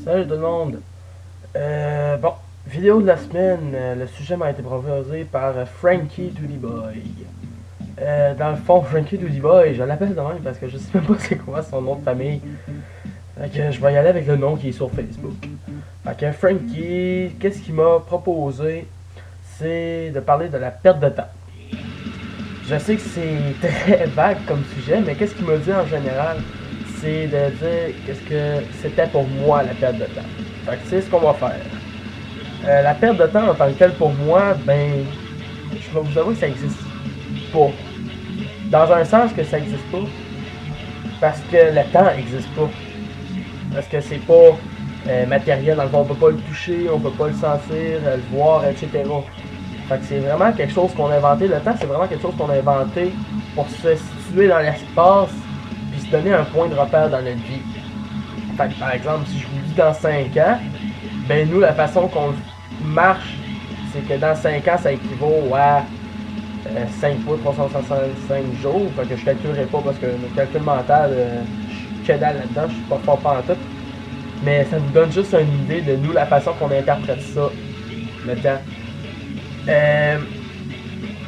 Salut tout le monde. Bon, vidéo de la semaine. Le sujet m'a été proposé par Frankie Doody Boy. Dans le fond, Frankie Doody Boy, je l'appelle de même parce que je sais même pas c'est quoi son nom de famille. Fait que je vais y aller avec le nom qui est sur Facebook. Fait que Frankie, qu'est-ce qu'il m'a proposé? C'est de parler de la perte de temps. Je sais que c'est très vague comme sujet, mais qu'est-ce qu'il m'a dit en général? C'est de dire qu'est-ce que c'était pour moi la perte de temps. Fait que c'est ce qu'on va faire. La perte de temps en tant que telle pour moi, ben, je vais vous avouer que ça existe pas. Dans un sens que ça existe pas, parce que le temps existe pas. Parce que c'est pas matériel, dans le fond, on peut pas le toucher, on peut pas le sentir, le voir, etc. Fait que c'est vraiment quelque chose qu'on a inventé. Le temps, c'est vraiment quelque chose qu'on a inventé pour se situer dans l'espace puis se donner un point de repère dans notre vie. Fait que, par exemple, si je vous dis dans 5 ans, ben nous, la façon qu'on marche, c'est que dans 5 ans, ça équivaut à 5 fois 365 jours. Fait que je calculerai pas parce que le calcul mental, je suis là-dedans, je suis pas fort pas en tout. Mais ça nous donne juste une idée de nous, la façon qu'on interprète ça, le temps.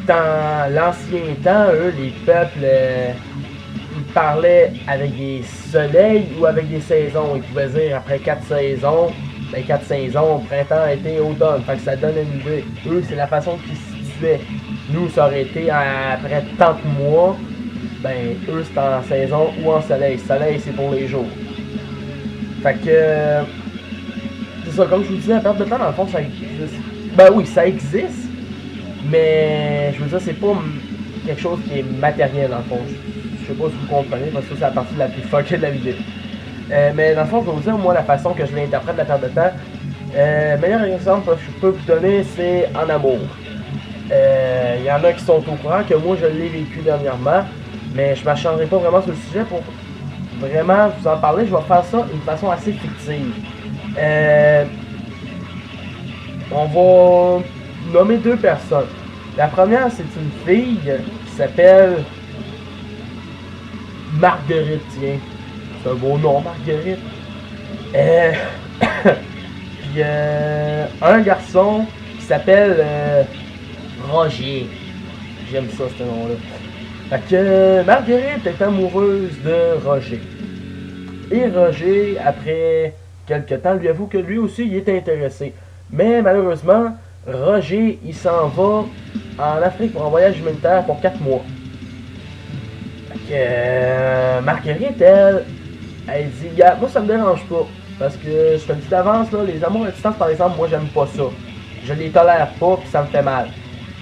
Dans l'ancien temps, eux, les peuples parlaient avec des soleils ou avec des saisons. Ils pouvaient dire après 4 saisons, ben 4 saisons, printemps, été, automne. Fait que ça donne une idée. Eux, c'est la façon qu'ils se situaient. Nous, ça aurait été après tant de mois, ben eux, c'est en saison ou en soleil. Soleil, c'est pour les jours. Fait que, c'est ça, comme je vous disais, la perte de temps, dans le fond, ça existe. Ben oui, ça existe. Mais je veux dire, c'est pas quelque chose qui est matériel dans le fond. Je sais pas si vous comprenez, parce que c'est la partie la plus fuckée de la vidéo. Mais dans le fond, je vais vous dire, moi, la façon que je l'interprète la perte de temps. Meilleur exemple que je peux vous donner, c'est en amour. Il y en a qui sont au courant que moi, je l'ai vécu dernièrement. Mais je ne m'acharnerai pas vraiment sur le sujet pour vraiment vous en parler. Je vais faire ça d'une façon assez fictive. On va nommer deux personnes. La première, c'est une fille qui s'appelle Marguerite, tiens. C'est un beau nom, Marguerite. Puis un garçon qui s'appelle Roger. J'aime ça, ce nom-là. Fait que Marguerite est amoureuse de Roger. Et Roger, après quelques temps, lui avoue que lui aussi, il est intéressé. Mais malheureusement, Roger, il s'en va en Afrique pour un voyage humanitaire pour 4 mois. Fait que Marguerite, elle dit, gars, moi ça me dérange pas. Parce que je te le dis d'avance, là, les amours à distance, par exemple, moi j'aime pas ça. Je les tolère pas, puis ça me fait mal.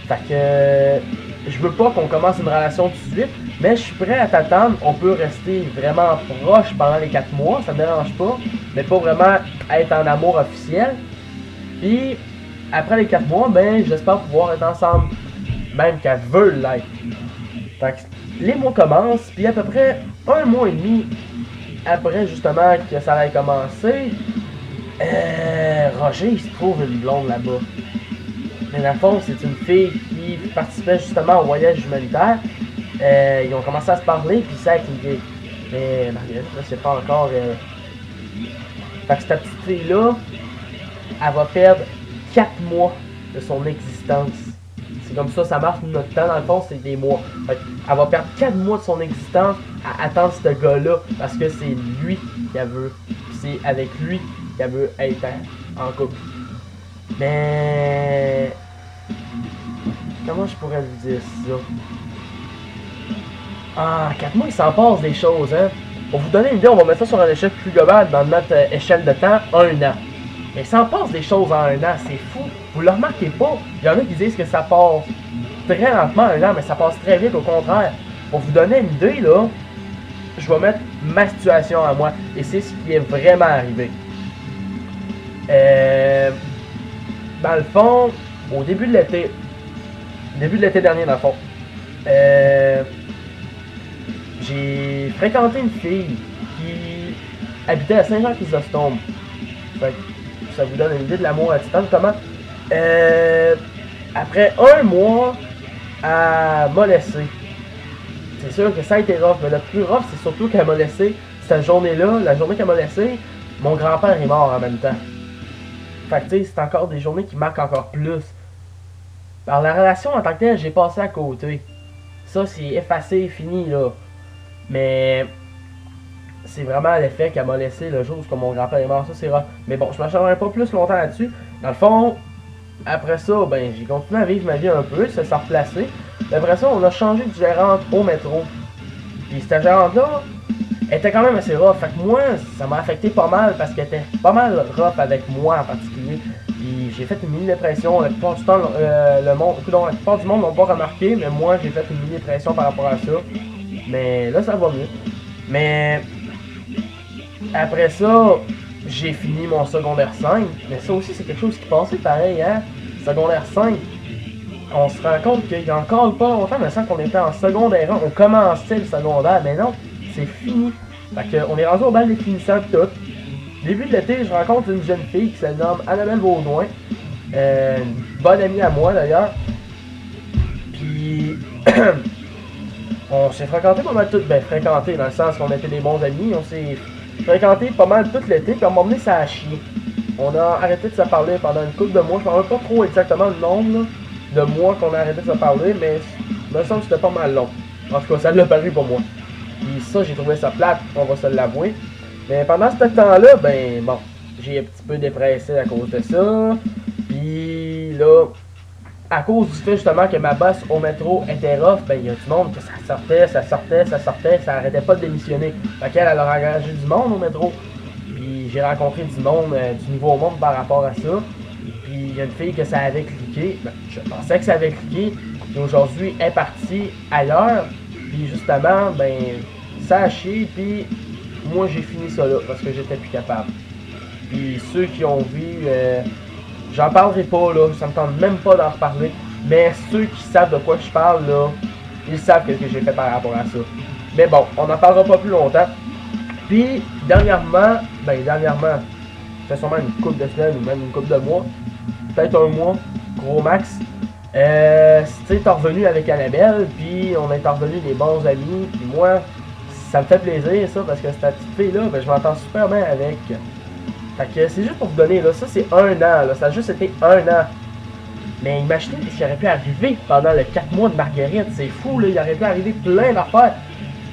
Fait que je veux pas qu'on commence une relation tout de suite, mais je suis prêt à t'attendre. On peut rester vraiment proche pendant les 4 mois, ça me dérange pas. Mais pas vraiment être en amour officiel. Puis, après les 4 mois, ben, j'espère pouvoir être ensemble. Même qu'elle veut l'être. Fait que les mois commencent, puis à peu près 1 mois et demi après, justement, que ça allait commencer, Roger, il se trouve une blonde là-bas. Mais dans le fond, c'est une fille qui participait justement au voyage humanitaire. Ils ont commencé à se parler, puis ça a cliqué. Mais Marguerite, là, c'est pas encore... Fait que cette petite fille-là, elle va perdre 4 mois de son existence. C'est comme ça marche notre temps, dans le fond, c'est des mois. Fait elle va perdre 4 mois de son existence à attendre ce gars-là, parce que c'est lui qu'elle veut. C'est avec lui qu'elle veut être en couple. Mais... comment je pourrais vous dire ça? Ah, 4 mois, il s'en passe des choses, hein. Pour vous donner une idée, on va mettre ça sur un échelle plus globale dans notre échelle de temps, 1 an. Mais il s'en passe des choses en 1 an, c'est fou. Vous le remarquez pas. Il y en a qui disent que ça passe très lentement 1 an, mais ça passe très vite, au contraire. Pour vous donner une idée, là, je vais mettre ma situation à moi. Et c'est ce qui est vraiment arrivé. Dans le fond, au début de l'été dernier, dans le fond, j'ai fréquenté une fille qui habitait à Saint-Jean-Chrysostome. Fait que ça vous donne une idée de l'amour à distance, comment. Après 1 mois, elle m'a laissé. C'est sûr que ça a été rough, mais le plus rough, c'est surtout qu'elle m'a laissé cette journée-là, la journée qu'elle m'a laissé. mon grand-père est mort en même temps. Fait que tu sais, c'est encore des journées qui marquent encore plus. Alors la relation en tant que telle, j'ai passé à côté. Ça, c'est effacé, fini là. Mais c'est vraiment l'effet qu'elle m'a laissé le jour où mon grand-père est mort. Ça, c'est rare. Mais bon, je m'acharnerai pas plus longtemps là-dessus. Dans le fond, après ça, ben j'ai continué à vivre ma vie un peu, ça s'est replacé. Après ça, on a changé de gérante au métro. Puis cette gérante-là, elle était quand même assez rough. Fait que moi, ça m'a affecté pas mal parce qu'elle était pas mal rough avec moi en particulier. Puis j'ai fait une mini-dépression. La plupart du temps, le monde, la plupart du monde n'ont pas remarqué, mais moi, j'ai fait une mini-dépression par rapport à ça. Mais là, ça va mieux. Mais après ça, j'ai fini mon secondaire 5. Mais ça aussi, c'est quelque chose qui passait pareil, hein. Secondaire 5. On se rend compte qu'il y a encore pas longtemps, mais sans qu'on était en secondaire 1, on commençait le secondaire, mais non, c'est fini. Fait qu'on est rendu au bal des finissants pis tout. Début de l'été, je rencontre une jeune fille qui se nomme Annabelle Baudouin. Une bonne amie à moi d'ailleurs. Puis on s'est fréquenté pas mal tout, ben fréquenté dans le sens qu'on était des bons amis. On s'est fréquenté pas mal tout l'été, puis à un moment donné ça a chié. On a arrêté de se parler pendant une couple de mois, je ne me rappelle pas trop exactement le nombre là, de mois qu'on a arrêté de se parler, mais il me semble que c'était pas mal long. En tout cas, ça l'a paru pour moi. Puis ça, j'ai trouvé ça plate, on va se l'avouer. Mais pendant ce temps-là, ben bon, j'ai un petit peu dépressé à cause de ça. Puis là, à cause du fait justement que ma boss au métro était rough, ben il y a du monde que ça arrêtait pas de démissionner. Fait qu'elle, elle a engagé du monde au métro. Puis j'ai rencontré du monde, du nouveau monde par rapport à ça. Puis il y a une fille que ça avait cliqué. Ben, je pensais que ça avait cliqué. Et aujourd'hui, elle est partie ailleurs. Puis justement, ben, ça a chié. Puis moi, j'ai fini ça là parce que j'étais plus capable. Puis ceux qui ont vu, j'en parlerai pas là. Ça me tente même pas d'en reparler. Mais ceux qui savent de quoi je parle là, ils savent ce que j'ai fait par rapport à ça. Mais bon, on n'en parlera pas plus longtemps. Puis, dernièrement, ça fait sûrement une couple de semaines ou même une couple de mois, peut-être un mois, gros max. Tu sais, t'es revenu avec Annabelle, puis on est revenu des bons amis, puis moi, ça me fait plaisir ça, parce que cette petite fille-là, ben, je m'entends super bien avec. Fait que c'est juste pour vous donner, là, ça c'est un an, là, ça a juste été un an. Mais imaginez ce qui aurait pu arriver pendant les 4 mois de Marguerite, c'est fou, là, il aurait pu arriver plein d'affaires.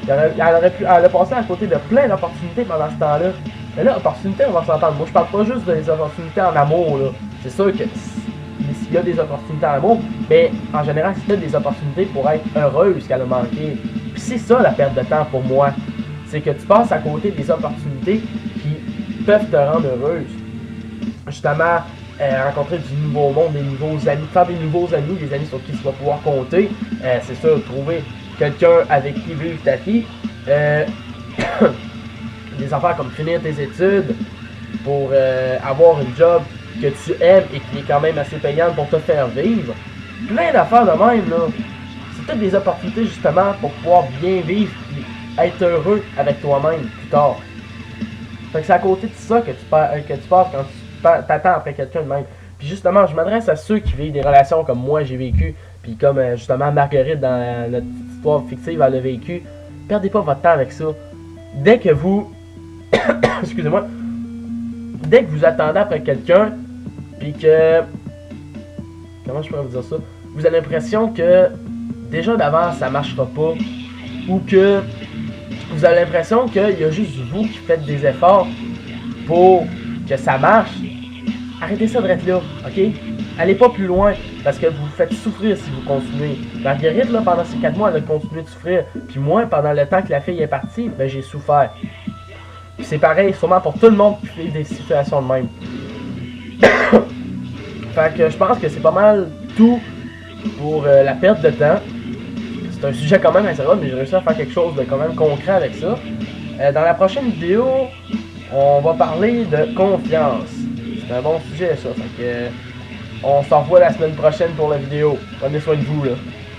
Elle a passé à côté de plein d'opportunités pendant ce temps-là. Mais là, opportunités, on va s'entendre. Moi, je parle pas juste des opportunités en amour, là. C'est sûr que s'il y a des opportunités en amour, mais en général, c'était des opportunités pour être heureuse qu'elle a manqué. Puis c'est ça la perte de temps pour moi. C'est que tu passes à côté des opportunités qui peuvent te rendre heureuse. Justement, rencontrer du nouveau monde, des nouveaux amis, faire des nouveaux amis, des amis sur qui tu vas pouvoir compter. C'est ça, trouver quelqu'un avec qui vivre ta vie. Des affaires comme finir tes études pour avoir une job que tu aimes et qui est quand même assez payante pour te faire vivre. Plein d'affaires de même, là. C'est toutes des opportunités justement pour pouvoir bien vivre et être heureux avec toi-même plus tard. Fait que c'est à côté de ça que tu passes quand tu t'attends après quelqu'un de même. Puis justement, je m'adresse à ceux qui vivent des relations comme moi j'ai vécu, puis comme justement Marguerite dans notre petite histoire fictive elle a vécu. Perdez pas votre temps avec ça. Dès que vous excusez-moi, dès que vous attendez après quelqu'un, puis que comment je pourrais vous dire ça, vous avez l'impression que déjà d'avance ça marchera pas, ou que vous avez l'impression qu'il y a juste vous qui faites des efforts pour que ça marche, arrêtez ça de être là, ok? Allez pas plus loin, parce que vous vous faites souffrir si vous continuez. Marguerite, là, pendant ces 4 mois, elle a continué de souffrir. Puis moi, pendant le temps que la fille est partie, ben j'ai souffert. Puis c'est pareil, sûrement pour tout le monde qui vit des situations de même. Fait que je pense que c'est pas mal tout pour la perte de temps. C'est un sujet quand même assez rare, mais j'ai réussi à faire quelque chose de quand même concret avec ça. Dans la prochaine vidéo, on va parler de confiance. C'est un bon sujet ça, fait que on se revoit la semaine prochaine pour la vidéo. Prenez soin de vous là.